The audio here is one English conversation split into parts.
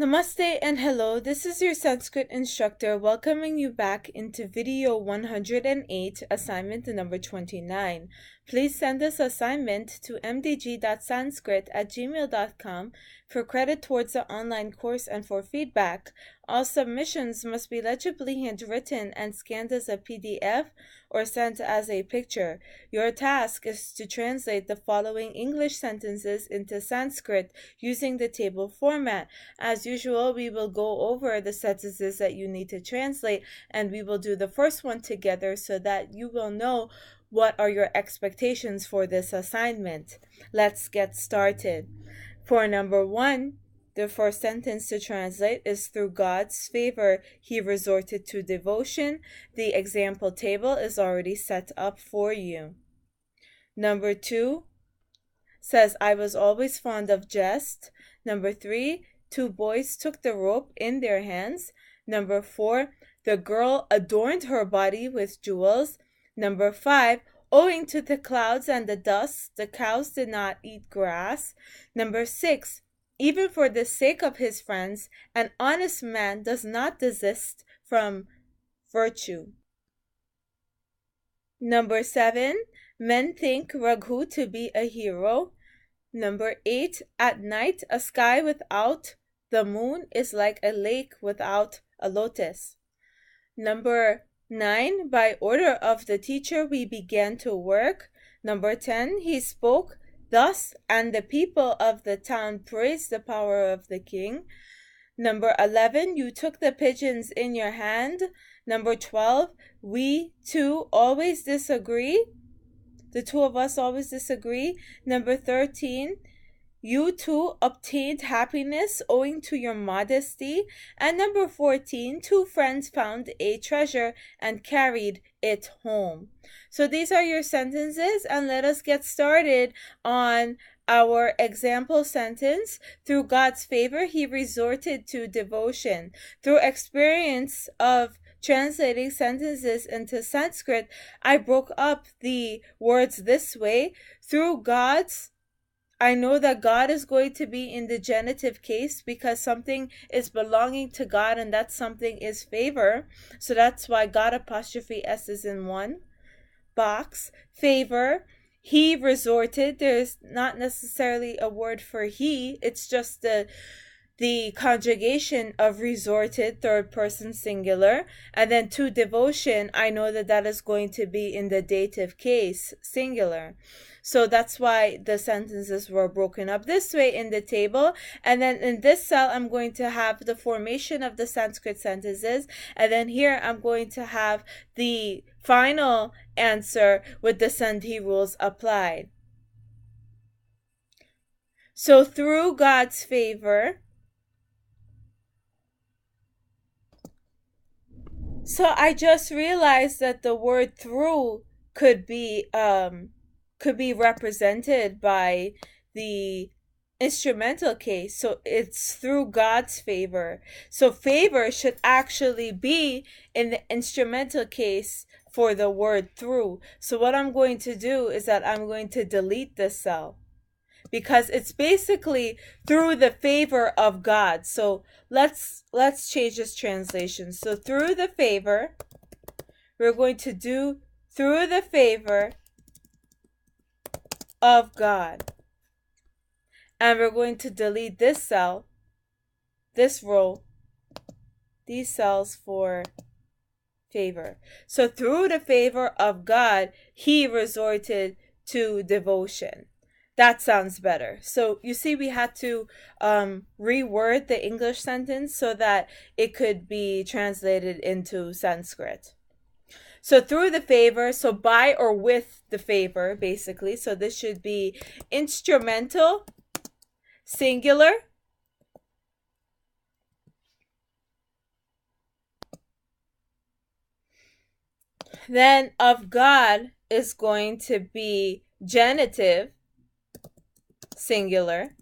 Namaste and hello, this is your Sanskrit instructor welcoming you back into video 108, assignment number 29. Please send this assignment to mdg.sanskrit@gmail.com for credit towards the online course and for feedback. All submissions must be legibly handwritten and scanned as a PDF or sent as a picture. Your task is to translate the following English sentences into Sanskrit using the table format. As usual, we will go over the sentences that you need to translate, and we will do the first one together so that you will know what are your expectations for this assignment. Let's get started. For number 1, the first sentence to translate is through God's favor, he resorted to devotion. The example table is already set up for you. Number 2 says, I was always fond of jest. Number 3, 2 boys took the rope in their hands. Number 4, the girl adorned her body with jewels. Number 5, owing to the clouds and the dust, the cows did not eat grass. Number 6, even for the sake of his friends, an honest man does not desist from virtue. Number 7, men think Raghu to be a hero. Number 8, at night, a sky without the moon is like a lake without a lotus. Number 9, by order of the teacher, we began to work. Number 10, he spoke thus, and the people of the town praised the power of the king. Number 11, you took the pigeons in your hand. Number 12, we two always disagree. The two of us always disagree. Number 13, you two obtained happiness owing to your modesty. And number 14, 2 friends found a treasure and carried it home. So these are your sentences, and let us get started on our example sentence. Through God's favor, he resorted to devotion. Through experience of translating sentences into Sanskrit, I broke up the words this way. Through God's, I know that God is going to be in the genitive case because something is belonging to God, and that something is favor. So that's why God apostrophe S is in one box. Favor. He resorted. There's not necessarily a word for he. It's just the conjugation of resorted, third person singular. And then to devotion, I know that that is going to be in the dative case, singular. So that's why the sentences were broken up this way in the table. And then in this cell, I'm going to have the formation of the Sanskrit sentences. And then here, I'm going to have the final answer with the Sandhi rules applied. So through God's favor, so I just realized that the word through could be represented by the instrumental case. So it's through God's favor. So favor should actually be in the instrumental case for the word through. So what I'm going to do is that I'm going to delete this cell, because it's basically through the favor of God. So let's change this translation. So through the favor, we're going to do through the favor of God. And we're going to delete this cell, this row, these cells for favor. So through the favor of God, he resorted to devotion. That sounds better. So you see, we had to reword the English sentence so that it could be translated into Sanskrit. So through the favor, so by or with the favor, basically. So this should be instrumental, singular. Then of God is going to be genitive, singular.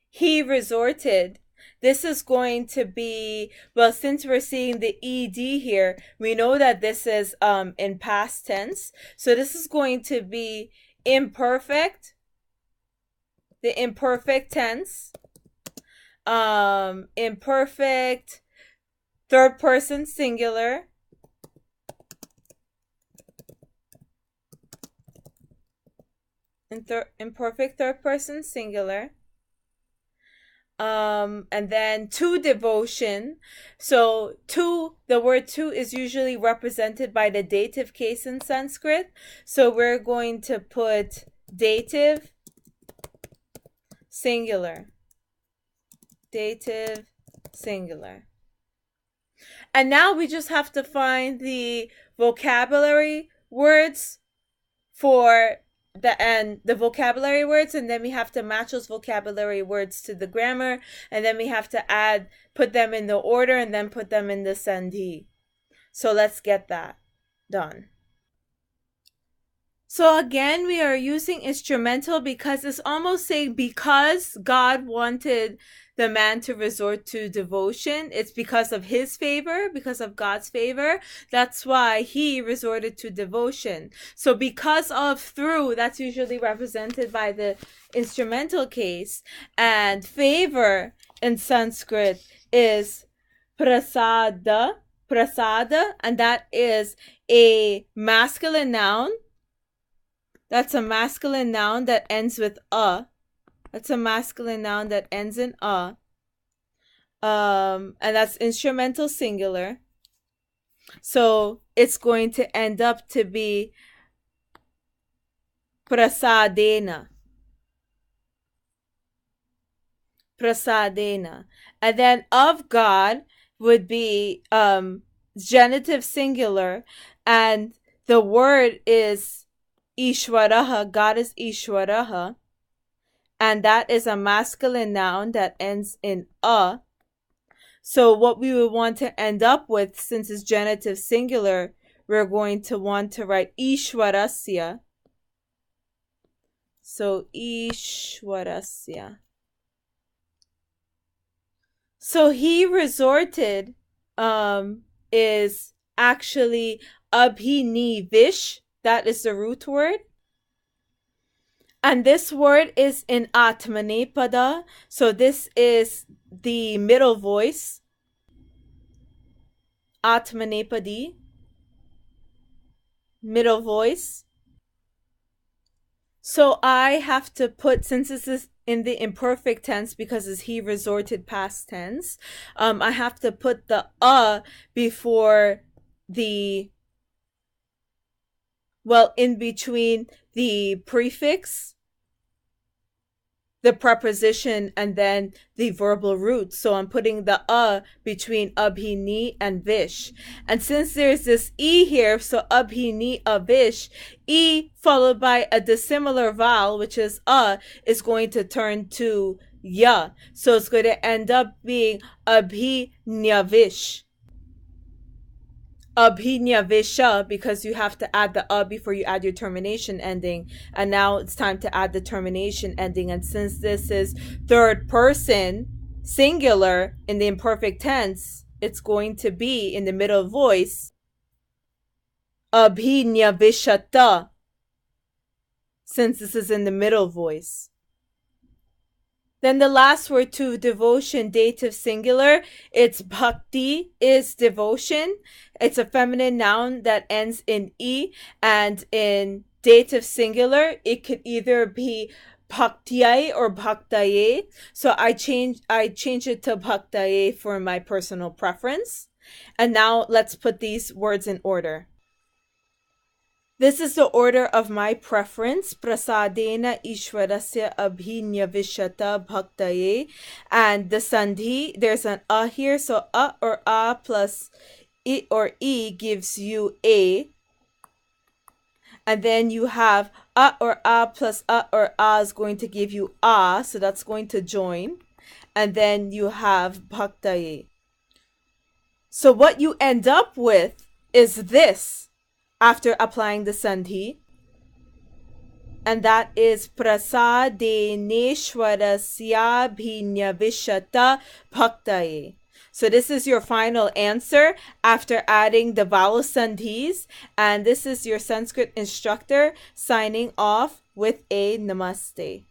He resorted. This is going to be, well, since we're seeing the ED here, we know that this is in past tense. So this is going to be imperfect, the imperfect tense. imperfect third person singular, imperfect third person singular, and then to devotion. So the word to is usually represented by the dative case in Sanskrit, so we're going to put dative singular, dative singular. And now we just have to find the vocabulary words for the vocabulary words, and then we have to match those vocabulary words to the grammar, and then we have to put them in the order, and then put them in the sandhi. So let's get that done. So again, we are using instrumental because it's almost saying because God wanted the man to resort to devotion, it's because of his favor, because of God's favor. That's why he resorted to devotion. So because of through, that's usually represented by the instrumental case. And favor in Sanskrit is prasada, and that is a masculine noun. That's a masculine noun that ends with a. That's a masculine noun that ends in a. And that's instrumental singular. So it's going to end up to be prasadena. Prasadena. And then of God would be genitive singular, and the word is Ishwaraha. God is Ishwaraha, and that is a masculine noun that ends in a. So what we would want to end up with, since it's genitive singular, we're going to want to write Ishwarasya. So Ishwarasya. So he resorted is actually abhinivish. That is the root word. And this word is in Atmanepada. So this is the middle voice. Atmanepadi. Middle voice. So I have to put, since this is in the imperfect tense because it's he resorted past tense, I have to put the before the, well, in between the prefix, the preposition, and then the verbal root. So I'm putting the between abhini and vish. And since there's this e here, so abhini avish, e followed by a dissimilar vowel, which is is going to turn to ya. So it's going to end up being abhinyavish. Abhinyavisha, because you have to add the before you add your termination ending, and now it's time to add the termination ending. And since this is third person singular in the imperfect tense, it's going to be in the middle voice abhinyavishata, since this is in the middle voice. Then the last word, to devotion, dative singular, it's bhakti, is devotion. It's a feminine noun that ends in e, and in dative singular, it could either be bhaktiyae or bhaktaye. So I change it to bhaktaye for my personal preference. And now let's put these words in order. This is the order of my preference. Prasadena Ishwarasya Abhinyavishata Bhaktaye. And the sandhi, there's an a here, so a or a plus I or e gives you a. And then you have a or a plus a or a is going to give you a, so that's going to join. And then you have bhaktaye. So what you end up with is this after applying the sandhi, and that is prasadeneshwarasya bhinyavishata bhaktaye. So this is your final answer after adding the vowel sandhis, and this is your Sanskrit instructor signing off with a namaste.